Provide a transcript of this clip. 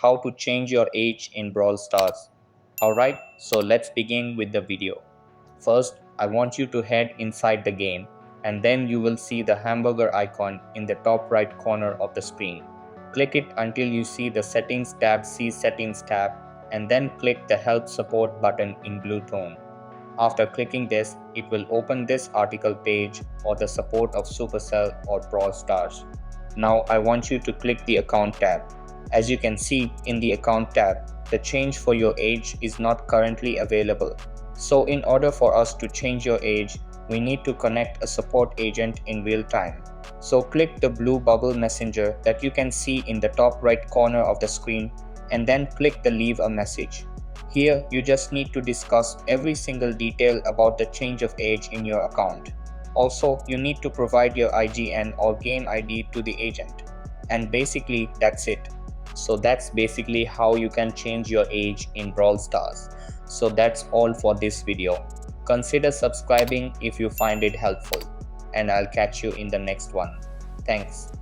how to change your age in Brawl Stars. Alright, so let's begin with the video. First, I want you to head inside the game, and then you will see the hamburger icon in the top right corner of the screen. Click it until you see the Settings tab, see Settings tab, and then click the Help Support button in blue tone. After clicking this, it will open this article page or the support of Supercell or Brawl Stars. Now I want you to click the Account tab. As you can see in the Account tab, the change for your age is not currently available. So in order for us to change your age, we need to connect a support agent in real time. So click the blue bubble messenger that you can see in the top right corner of the screen and then click the leave a message. Here, you just need to discuss every single detail about the change of age in your account. Also, you need to provide your IGN or game ID to the agent. And basically, that's it. So that's basically how you can change your age in Brawl Stars. So that's all for this video. Consider subscribing if you find it helpful. And I'll catch you in the next one. Thanks.